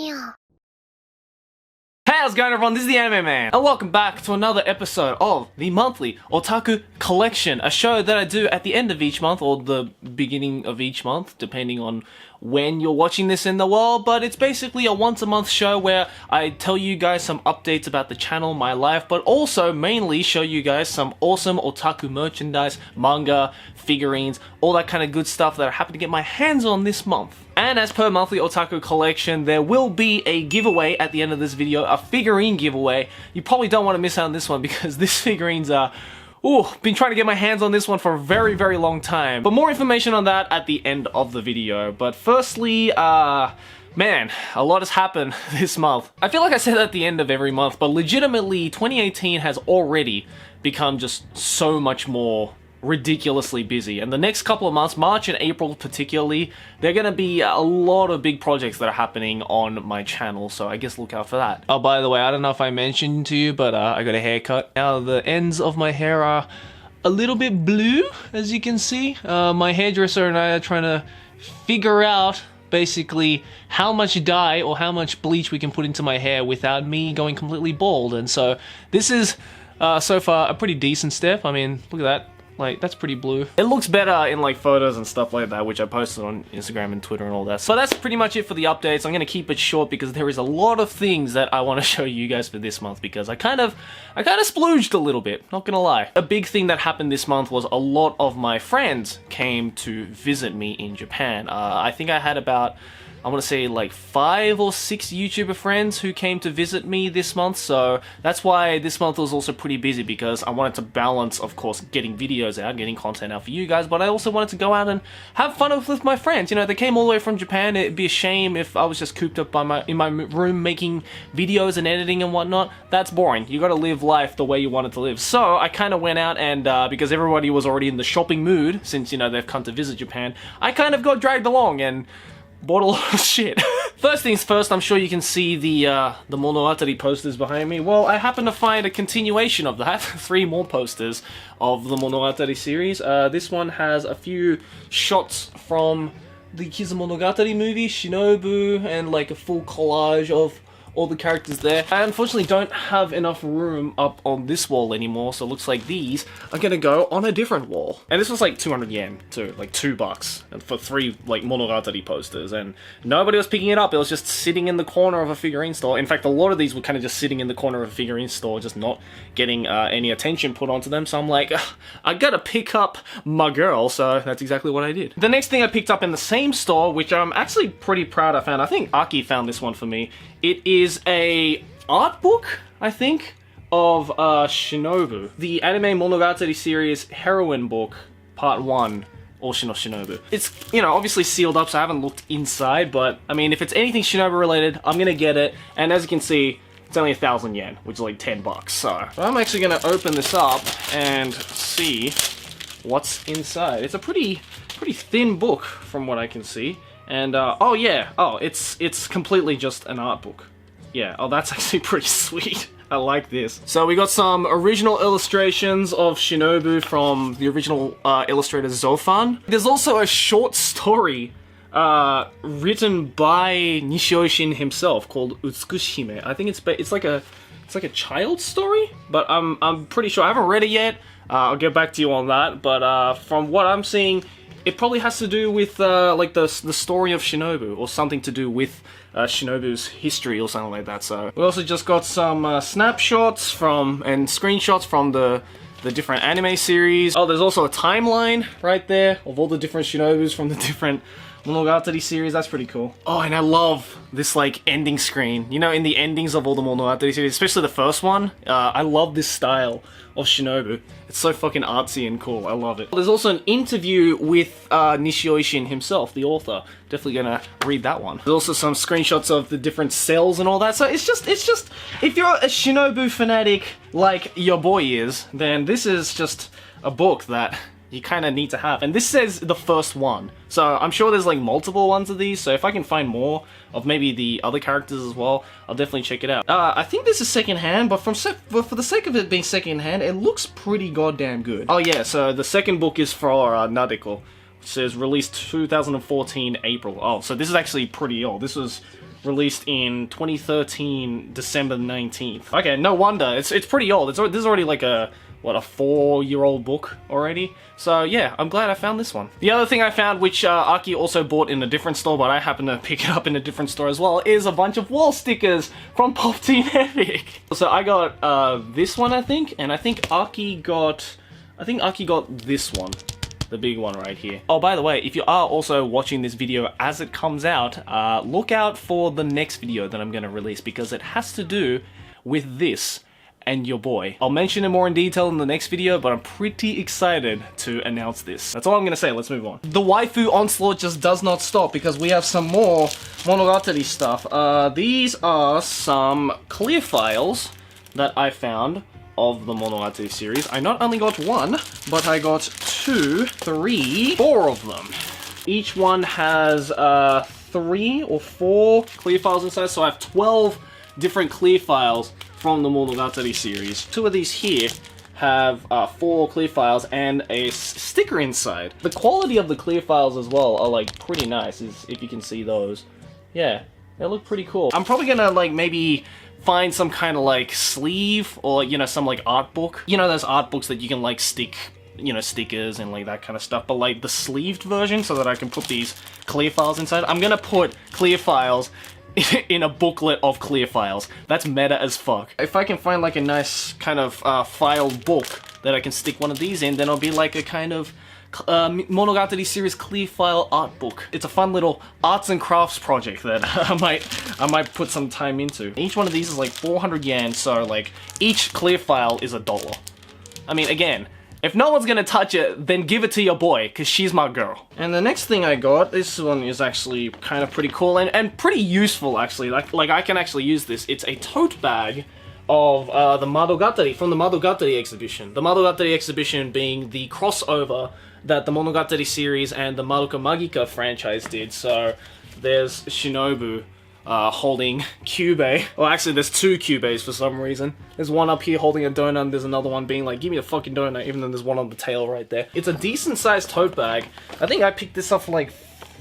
Hey, how's it going everyone? This is the Anime Man, and welcome back to another episode of the Monthly Otaku Collection, a show that I do at the end of each month, or the beginning of each month, depending on when you're watching this in the world, but it's basically a once-a-month show where I tell you guys some updates about the channel, my life, but also mainly show you guys some awesome otaku merchandise, manga, figurines, all that kind of good stuff that I happen to get my hands on this month. And as per Monthly Otaku Collection, there will be a giveaway at the end of this video, a figurine giveaway. You probably don't want to miss out on this one because this figurines are... Ooh, been trying to get my hands on this one for a very, very long time. But more information on that at the end of the video. But firstly, man, a lot has happened this month. I feel like I say that at the end of every month, but legitimately, 2018 has already become just so much more ridiculously busy, and the next couple of months, March and April particularly, they're gonna be a lot of big projects that are happening on my channel, so I guess look out for that. Oh, by the way, I don't know if I mentioned to you, but I got a haircut. Now the ends of my hair are a little bit blue, as you can see. My hairdresser and I are trying to figure out basically how much dye or how much bleach we can put into my hair without me going completely bald, and so this is so far a pretty decent step. I mean, look at that. Like, that's pretty blue. It looks better in, like, photos and stuff like that, which I posted on Instagram and Twitter and all that. So that's pretty much it for the updates. I'm gonna keep it short because there is a lot of things that I want to show you guys for this month because I kind of splooged a little bit, not gonna lie. A big thing that happened this month was a lot of my friends came to visit me in Japan. I think I had about, I want to say like 5 or 6 YouTuber friends who came to visit me this month, so that's why this month was also pretty busy because I wanted to balance, of course, getting videos out, getting content out for you guys, but I also wanted to go out and have fun with my friends. You know, they came all the way from Japan. It'd be a shame if I was just cooped up in my room making videos and editing and whatnot. That's boring. You gotta live life the way you want it to live. So I kind of went out and, because everybody was already in the shopping mood, since, you know, they've come to visit Japan, I kind of got dragged along and bought a lot of shit. First things first, I'm sure you can see the Monogatari posters behind me. Well, I happened to find a continuation of that. 3 more posters of the Monogatari series. This one has a few shots from the Kizumonogatari movie, Shinobu, and like a full collage of all the characters there. I unfortunately don't have enough room up on this wall anymore, so it looks like these are gonna go on a different wall. And this was like 200 yen too, like $2, and for 3 like Monogatari posters, and nobody was picking it up. It was just sitting in the corner of a figurine store. In fact, a lot of these were kind of just sitting in the corner of a figurine store, just not getting any attention put onto them. So I'm like, I gotta pick up my girl, so that's exactly what I did. The next thing I picked up in the same store, which I'm actually pretty proud I found, I think Aki found this one for me. It is a art book, I think, of Shinobu. The anime Monogatari series heroine book, part 1, Oshi no Shinobu. It's, you know, obviously sealed up, so I haven't looked inside, but, I mean, if it's anything Shinobu related, I'm gonna get it, and as you can see, it's only 1,000 yen, which is like $10, so I'm actually gonna open this up and see what's inside. It's a pretty thin book, from what I can see. And, oh yeah, oh, it's completely just an art book. Yeah, oh, that's actually pretty sweet. I like this. So we got some original illustrations of Shinobu from the original illustrator Zofan. There's also a short story written by Nishio-shin himself called Utsukushi Hime. I think it's like a child's story, but I'm pretty sure I haven't read it yet. I'll get back to you on that, but from what I'm seeing, it probably has to do with, like, the story of Shinobu, or something to do with Shinobu's history, or something like that, so. We also just got some snapshots and screenshots from the different anime series. Oh, there's also a timeline right there of all the different Shinobus from the different Monogatari series. That's pretty cool. Oh, and I love this, like, ending screen. You know, in the endings of all the Monogatari series, especially the first one, I love this style of Shinobu. It's so fucking artsy and cool. I love it. There's also an interview with Nishio-shin himself, the author. Definitely gonna read that one. There's also some screenshots of the different cells and all that. So it's just, if you're a Shinobu fanatic like your boy is, then this is just a book that you kind of need to have. And this says the first one, so I'm sure there's like multiple ones of these, so if I can find more of maybe the other characters as well, I'll definitely check it out. I think this is secondhand, but for the sake of it being secondhand, it looks pretty goddamn good. Oh yeah, so the second book is for Nadeko, which says released 2014 April. Oh, so this is actually pretty old. This was released in 2013, December 19th. Okay, no wonder. It's pretty old. This is already like a 4-year-old book already. So yeah, I'm glad I found this one. The other thing I found, which Aki also bought in a different store, but I happened to pick it up in a different store as well, is a bunch of wall stickers from Pop Team Epic. So I got this one, I think, and I think Aki got this one. The big one right here. Oh, by the way, if you are also watching this video as it comes out, look out for the next video that I'm going to release, because it has to do with this and your boy. I'll mention it more in detail in the next video, but I'm pretty excited to announce this. That's all I'm going to say. Let's move on. The waifu onslaught just does not stop, because we have some more Monogatari stuff. These are some clear files that I found of the Monogatari series. I not only got one, but I got 2, 3, 4 of them. Each one has 3 or 4 clear files inside, so I have 12 different clear files from the Monogatari series. 2 of these here have 4 clear files and a sticker inside. The quality of the clear files as well are like pretty nice, if you can see those. Yeah, they look pretty cool. I'm probably gonna like maybe find some kind of like sleeve, or you know, some like art book. You know those art books that you can like stick, you know, stickers and like that kind of stuff, but like the sleeved version, so that I can put these clear files inside. I'm gonna put clear files in a booklet of clear files. That's meta as fuck. If I can find like a nice kind of file book that I can stick one of these in, then it'll be like a kind of Monogatari series clear file art book. It's a fun little arts and crafts project that I might put some time into. Each one of these is like 400 yen, so like each clear file is $1. I mean, again, if no one's gonna touch it, then give it to your boy, cause she's my girl. And the next thing I got, this one is actually kind of pretty cool and pretty useful actually. Like I can actually use this. It's a tote bag of the Monogatari, from the Monogatari exhibition. The Monogatari exhibition being the crossover that the Monogatari series and the Madoka Magica franchise did. So there's Shinobu holding Kyubey. Well, actually there's 2 Kyubeis for some reason. There's one up here holding a donut, and there's another one being like, give me a fucking donut, even though there's one on the tail right there. It's a decent sized tote bag. I think I picked this up for like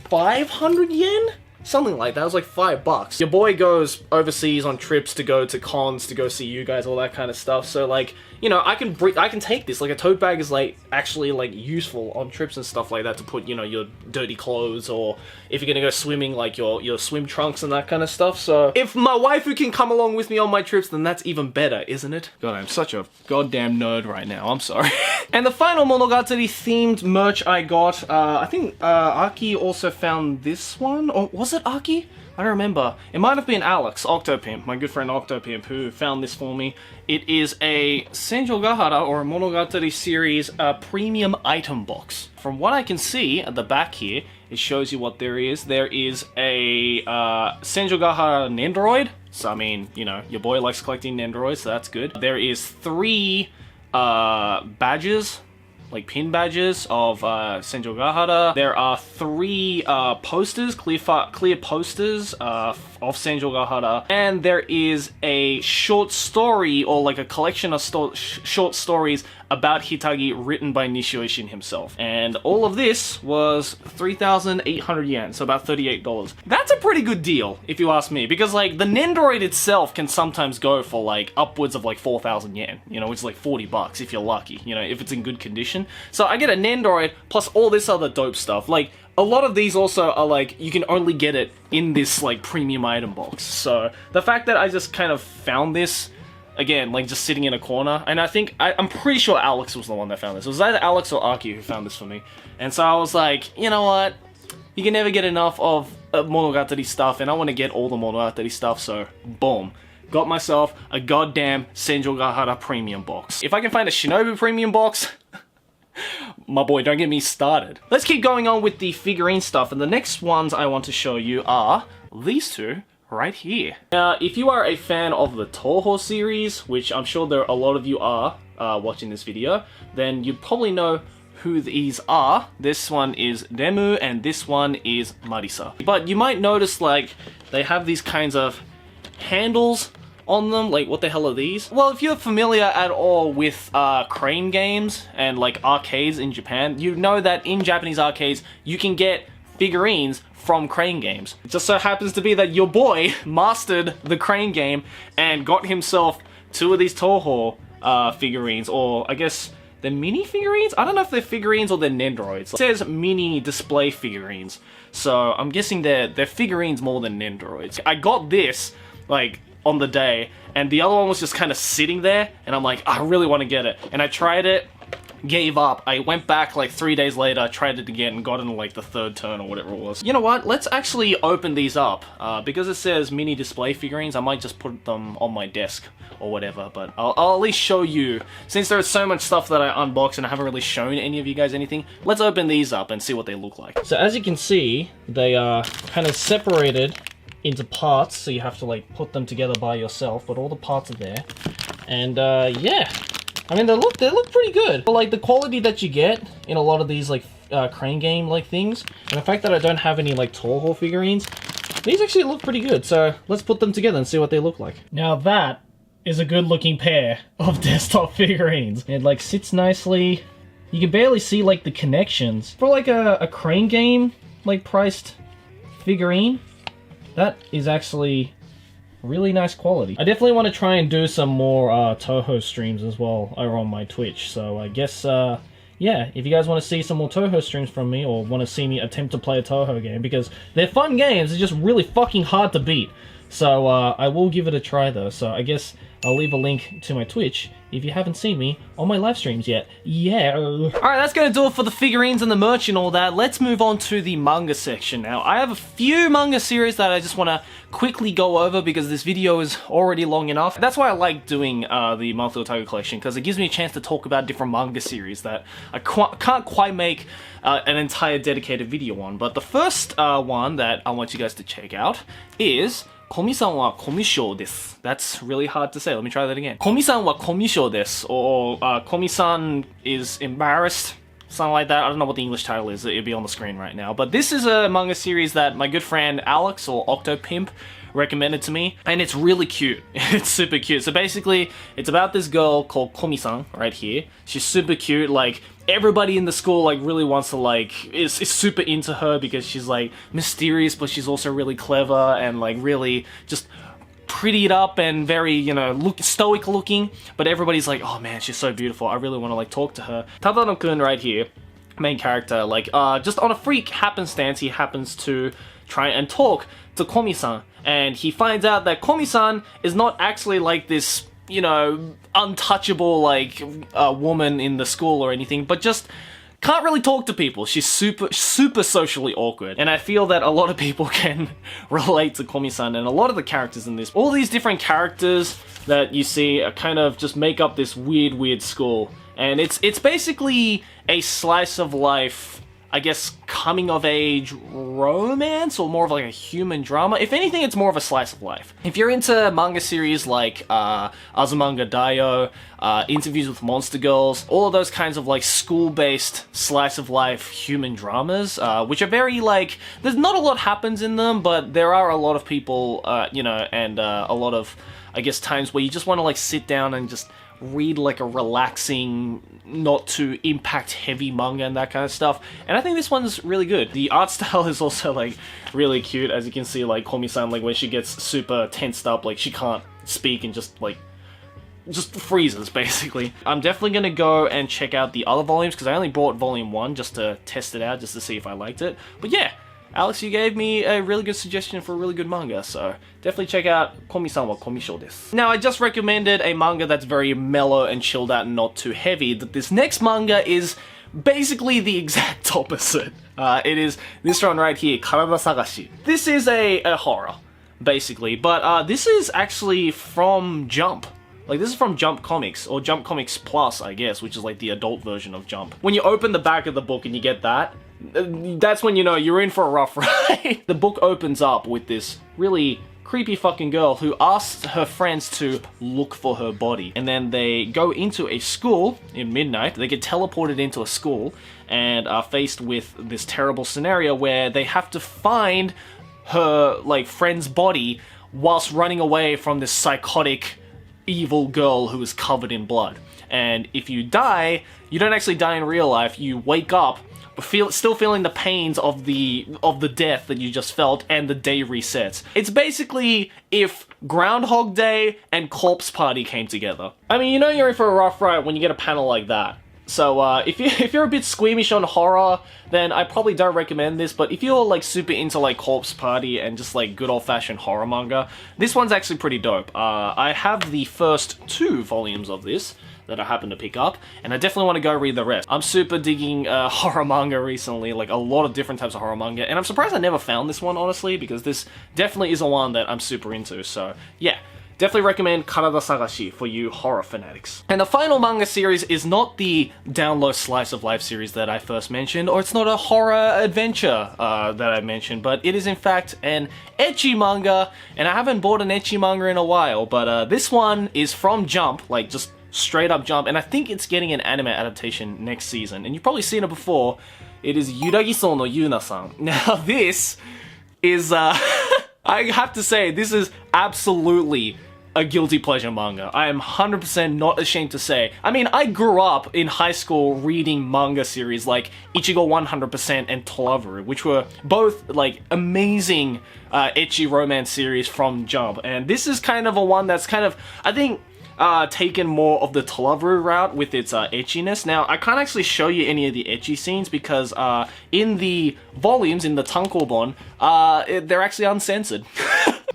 500 yen? Something like that. It was like $5. Your boy goes overseas on trips to go to cons, to go see you guys, all that kind of stuff. So like, you know, I can take this. Like a tote bag is like actually like useful on trips and stuff like that, to put, you know, your dirty clothes, or if you're gonna go swimming, like your swim trunks and that kind of stuff. So if my waifu can come along with me on my trips, then that's even better, isn't it? God, I'm such a goddamn nerd right now. I'm sorry. And the final Monogatari themed merch I got, I think Aki also found this one, or was it Aki? I don't remember. It might have been Alex, Octopimp, my good friend Octopimp, who found this for me. It is a Senjogahara, or a Monogatari series, premium item box. From what I can see at the back here, it shows you what there is. There is a Senjogahara Nendoroid. So, I mean, you know, your boy likes collecting Nendoroids, so that's good. There is 3 badges, like pin badges of Senjogahara. There are 3 posters, clear posters of Senjogahara, and there is a short story, or like a collection of short stories about Hitagi written by Nishio Ishin himself. And all of this was 3,800 yen, so about $38. That's a pretty good deal, if you ask me, because like the Nendoroid itself can sometimes go for like upwards of like 4,000 yen, you know, which is like $40 if you're lucky, you know, if it's in good condition. So I get a Nendoroid plus all this other dope stuff. Like, a lot of these also are like, you can only get it in this like premium item box. So the fact that I just kind of found this, again, like just sitting in a corner, and I think, I'm pretty sure Alex was the one that found this. It was either Alex or Aki who found this for me. And so I was like, you know what? You can never get enough of Monogatari stuff, and I want to get all the Monogatari stuff, so boom. Got myself a goddamn Senjogahara premium box. If I can find a Shinobu premium box, my boy, don't get me started. Let's keep going on with the figurine stuff, and the next ones I want to show you are these 2 right here. Now, if you are a fan of the Touhou series, which I'm sure there are a lot of you are watching this video, then you probably know who these are. This one is Remu, and this one is Marisa. But you might notice, like, they have these kinds of handles on them. Like, what the hell are these? Well, if you're familiar at all with crane games and like arcades in Japan, you know that in Japanese arcades you can get figurines from crane games. It just so happens to be that your boy mastered the crane game and got himself 2 of these Touhou figurines, or I guess they're mini figurines? I don't know if they're figurines or they're Nendoroids. It says mini display figurines, so I'm guessing they're figurines more than Nendoroids. I got this, like, on the day, and the other one was just kind of sitting there, and I'm like, I really want to get it. And I tried it, gave up. I went back like 3 days later, tried it again, and got in like the 3rd turn or whatever it was. You know what? Let's actually open these up. Because it says mini display figurines, I might just put them on my desk or whatever, but I'll at least show you. Since there's so much stuff that I unboxed and I haven't really shown any of you guys anything, let's open these up and see what they look like. So as you can see, they are kind of separated into parts, so you have to like put them together by yourself, but all the parts are there. And yeah, I mean, they look pretty good. But like the quality that you get in a lot of these like crane game like things, and the fact that I don't have any like Touhou figurines, these actually look pretty good. So let's put them together and see what they look like. Now that is a good looking pair of desktop figurines. It like sits nicely. You can barely see like the connections. For like a crane game like priced figurine, that is actually really nice quality. I definitely want to try and do some more Touhou streams as well over on my Twitch. So I guess, yeah, if you guys want to see some more Touhou streams from me, or want to see me attempt to play a Touhou game, because they're fun games, they're just really fucking hard to beat. So I will give it a try though. So I guess I'll leave a link to my Twitch if you haven't seen me on my live streams yet. Yeah. Alright, that's gonna do it for the figurines and the merch and all that. Let's move on to the manga section now. I have a few manga series that I just want to quickly go over because this video is already long enough. That's why I like doing the Monthly Otaku Collection, because it gives me a chance to talk about different manga series that I can't quite make an entire dedicated video on. But the first one that I want you guys to check out is Komi-san wa Comyushou desu. That's really hard to say. Let me try that again. Komi-san wa Comyushou desu, or Komi-san is embarrassed. Something like that. I don't know what the English title is. It'll be on the screen right now. But this is a manga series that my good friend Alex, or Octopimp, recommended to me, and it's really cute. It's super cute. So basically, it's about this girl called Komi-san right here. She's super cute. Like, everybody in the school like really wants to like is super into her because she's like mysterious, but she's also really clever and like really just prettied up and very, you know, stoic looking. But everybody's like, oh man, she's so beautiful. I really want to like talk to her. Tadano-kun right here, main character, like just on a freak happenstance, he happens to try and talk to Komi-san, and he finds out that Komi-san is not actually like this, you know, untouchable like woman in the school or anything, but just can't really talk to people. She's super socially awkward, and I feel that a lot of people can relate to Komi-san and a lot of the characters in this. All these different characters that you see are kind of just make up this weird school, and it's basically a slice of life, I guess, coming of age romance, or more of like a human drama. If anything, it's more of a slice of life. If you're into manga series like Azumanga Daioh, Interviews with Monster Girls, all of those kinds of like school-based slice of life human dramas, which are very like, there's not a lot happens in them, but there are a lot of people, you know, and a lot of, I guess, times where you just want to like sit down and just read like a relaxing, not too impact heavy manga and that kind of stuff. And I think this one's really good. The art style is also like really cute, as you can see, like Komi-san, like when she gets super tensed up, like she can't speak and just freezes basically. I'm definitely gonna go and check out the other volumes because I only bought volume 1 just to test it out, just to see if I liked it. But yeah, Alex, you gave me a really good suggestion for a really good manga, so definitely check out Komi-san wa Comyushou desu. Now, I just recommended a manga that's very mellow and chilled out and not too heavy. This next manga is basically the exact opposite. It is this one right here, Karada Sagashi. This is a horror, basically, but this is actually from Jump. Like, this is from Jump Comics, or Jump Comics Plus, I guess, which is like the adult version of Jump. When you open the back of the book and you get that, that's when you know you're in for a rough ride. The book opens up with this really creepy fucking girl who asks her friends to look for her body. And then they go into a school in midnight. They get teleported into a school and are faced with this terrible scenario where they have to find her, like, friend's body whilst running away from this psychotic evil girl who is covered in blood. And if you die, you don't actually die in real life. You wake up still feeling the pains of the death that you just felt, and the day resets. It's basically if Groundhog Day and Corpse Party came together. I mean, you know you're in for a rough ride when you get a panel like that. So, if you're a bit squeamish on horror, then I probably don't recommend this, but if you're, like, super into, like, Corpse Party and just, like, good old-fashioned horror manga, this one's actually pretty dope. I have the first 2 volumes of this that I happen to pick up, and I definitely want to go read the rest. I'm super digging horror manga recently, like, a lot of different types of horror manga, and I'm surprised I never found this one, honestly, because this definitely is a one that I'm super into, so, yeah. Definitely recommend Karada Sagashi for you horror fanatics. And the final manga series is not the down low slice of life series that I first mentioned, or it's not a horror adventure that I mentioned, but it is in fact an ecchi manga, and I haven't bought an ecchi manga in a while, but this one is from Jump, like just straight up Jump, and I think it's getting an anime adaptation next season, and you've probably seen it before. It is Yuragi-sou no Yuuna-san. Now this is, I have to say, this is absolutely a guilty pleasure manga. I am 100% not ashamed to say. I mean, I grew up in high school reading manga series like Ichigo 100% and Touhou, which were both like amazing ecchi romance series from Jump. And this is kind of a one that's kind of, I think, taken more of the Touhou route with its echiness. Now, I can't actually show you any of the ecchi scenes because in the volumes, in the tankobon, they're actually uncensored.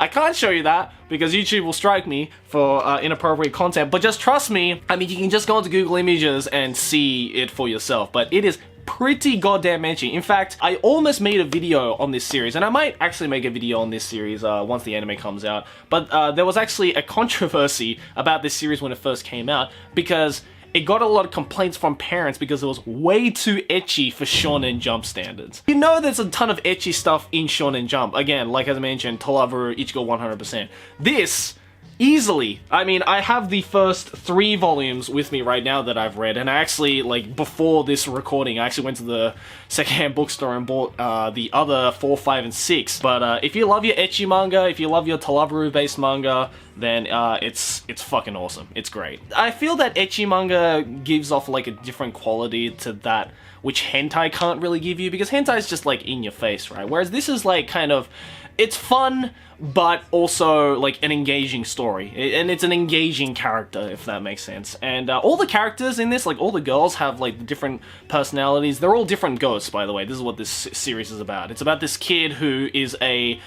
I can't show you that because YouTube will strike me for inappropriate content, but just trust me, I mean, you can just go onto Google Images and see it for yourself, but it is pretty goddamn ecchi. In fact, I almost made a video on this series, and I might actually make a video on this series once the anime comes out, but there was actually a controversy about this series when it first came out, because it got a lot of complaints from parents because it was way too ecchi for Shonen Jump standards. You know there's a ton of ecchi stuff in Shonen Jump. Again, like as I mentioned, Touhou, Ichigo 100%. This, easily, I mean, I have the first 3 volumes with me right now that I've read, and I actually, like, before this recording, I actually went to the secondhand bookstore and bought the other 4, 5, and 6. But if you love your ecchi manga, if you love your Touhou-based manga, then it's fucking awesome. It's great. I feel that ecchi manga gives off like a different quality to that which hentai can't really give you, because hentai is just like in your face, right? Whereas this is like kind of, it's fun, but also like an engaging story, and it's an engaging character, if that makes sense. And all the characters in this, like all the girls have like different personalities. They're all different ghosts, by the way. This is what this series is about. It's about this kid who is a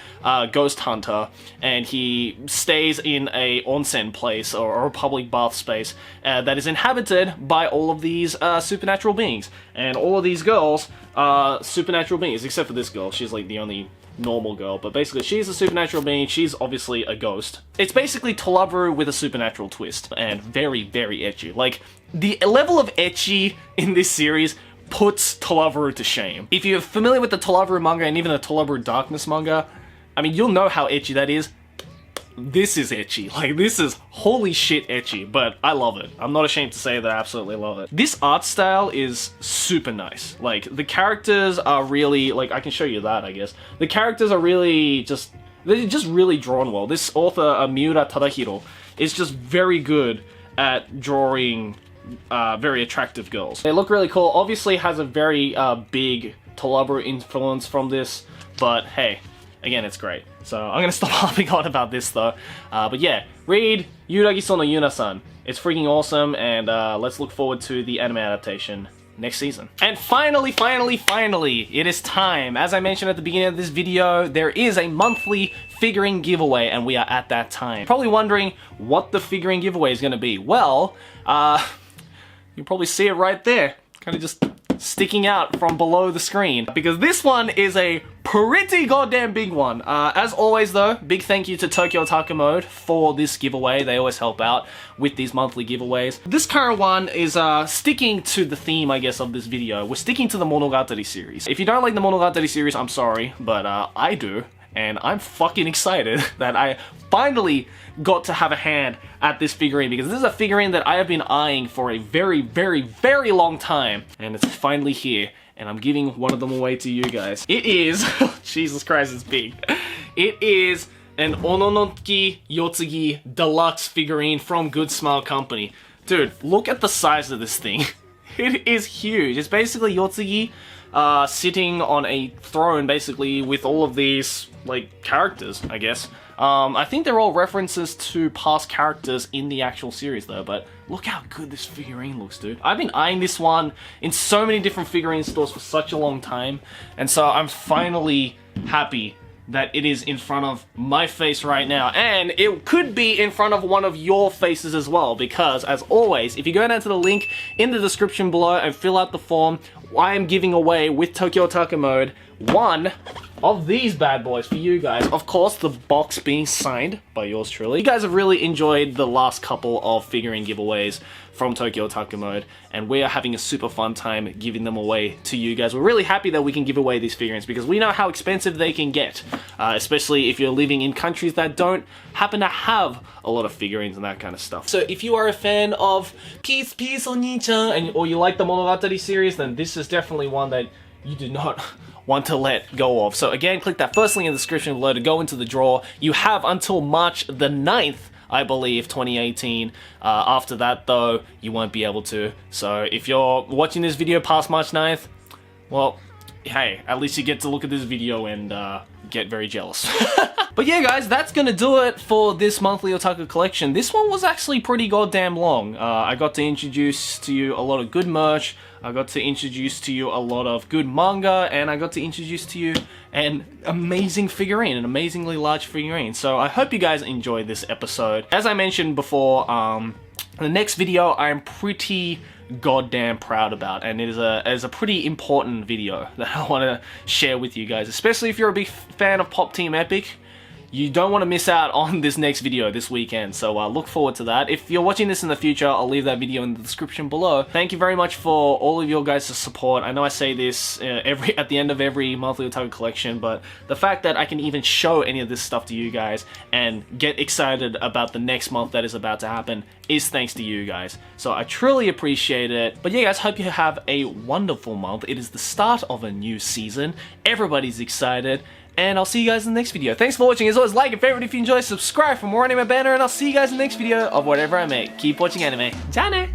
ghost hunter, and he stays in a onsen place or a public bath space that is inhabited by all of these supernatural beings. And all of these girls are supernatural beings, except for this girl. She's like the only normal girl, but basically she's a supernatural being. She's obviously a ghost. It's basically Touhou with a supernatural twist, and very, very ecchi. Like, the level of ecchi in this series puts Touhou to shame. If you're familiar with the Touhou manga and even the Touhou Darkness manga, I mean, you'll know how ecchi that is. This is ecchi. Like, this is holy shit ecchi, but I love it. I'm not ashamed to say that I absolutely love it. This art style is super nice. Like, the characters are really, like, I can show you that, I guess. The characters are really just, they're just really drawn well. This author, Miura Tadahiro, is just very good at drawing very attractive girls. They look really cool. Obviously has a very big Touhou influence from this, but hey, again, it's great. So I'm gonna stop harping on about this though. But yeah, read Yuragi-sou no Yuuna-san. It's freaking awesome, and let's look forward to the anime adaptation next season. And finally, it is time. As I mentioned at the beginning of this video, there is a monthly figurine giveaway, and we are at that time. Probably wondering what the figurine giveaway is gonna be. Well, you probably see it right there. Kind of just sticking out from below the screen, because this one is a pretty goddamn big one. As always though, big thank you to Tokyo Otaku Mode for this giveaway. They always help out with these monthly giveaways. This current one is sticking to the theme, I guess, of this video. We're sticking to the Monogatari series. If you don't like the Monogatari series, I'm sorry, but I do. And I'm fucking excited that I finally got to have a hand at this figurine, because this is a figurine that I have been eyeing for a very, very, very long time, and it's finally here, and I'm giving one of them away to you guys. It is, Jesus Christ, it's big. It is an Ononoki Yotsugi Deluxe figurine from Good Smile Company. Dude, look at the size of this thing. It is huge. It's basically Yotsugi sitting on a throne, basically, with all of these, like, characters, I guess. I think they're all references to past characters in the actual series, though, but look how good this figurine looks, dude. I've been eyeing this one in so many different figurine stores for such a long time, and so I'm finally happy that it is in front of my face right now, and it could be in front of one of your faces as well, because, as always, if you go down to the link in the description below and fill out the form, I am giving away, with Tokyo Otaku Mode, one of these bad boys for you guys. Of course, the box being signed by yours truly. You guys have really enjoyed the last couple of figurine giveaways from Tokyo Otaku Mode, and we are having a super fun time giving them away to you guys. We're really happy that we can give away these figurines because we know how expensive they can get, especially if you're living in countries that don't happen to have a lot of figurines and that kind of stuff. So if you are a fan of Peace Peace Oni-chan, or you like the Monogatari series, then this is definitely one that you do not want to let go of. So again, click that first link in the description below to go into the draw. You have until March the 9th, I believe, 2018. After that, though, you won't be able to. So if you're watching this video past March 9th, well, hey, at least you get to look at this video and get very jealous. But yeah, guys, that's gonna do it for this monthly otaku collection. This one was actually pretty goddamn long. I got to introduce to you a lot of good merch, I got to introduce to you a lot of good manga, and I got to introduce to you an amazing figurine, an amazingly large figurine. So I hope you guys enjoyed this episode. As I mentioned before, the next video I'm pretty goddamn proud about, and it is a pretty important video that I want to share with you guys, especially if you're a big fan of Pop Team Epic. You don't want to miss out on this next video this weekend, so look forward to that. If you're watching this in the future, I'll leave that video in the description below. Thank you very much for all of your guys' support. I know I say this at the end of every monthly otaku collection, but the fact that I can even show any of this stuff to you guys and get excited about the next month that is about to happen is thanks to you guys. So I truly appreciate it. But yeah, guys, hope you have a wonderful month. It is the start of a new season. Everybody's excited. And I'll see you guys in the next video. Thanks for watching. As always, like and favorite if you enjoy, subscribe for more anime banner, and I'll see you guys in the next video of whatever I make. Keep watching anime. Ja ne!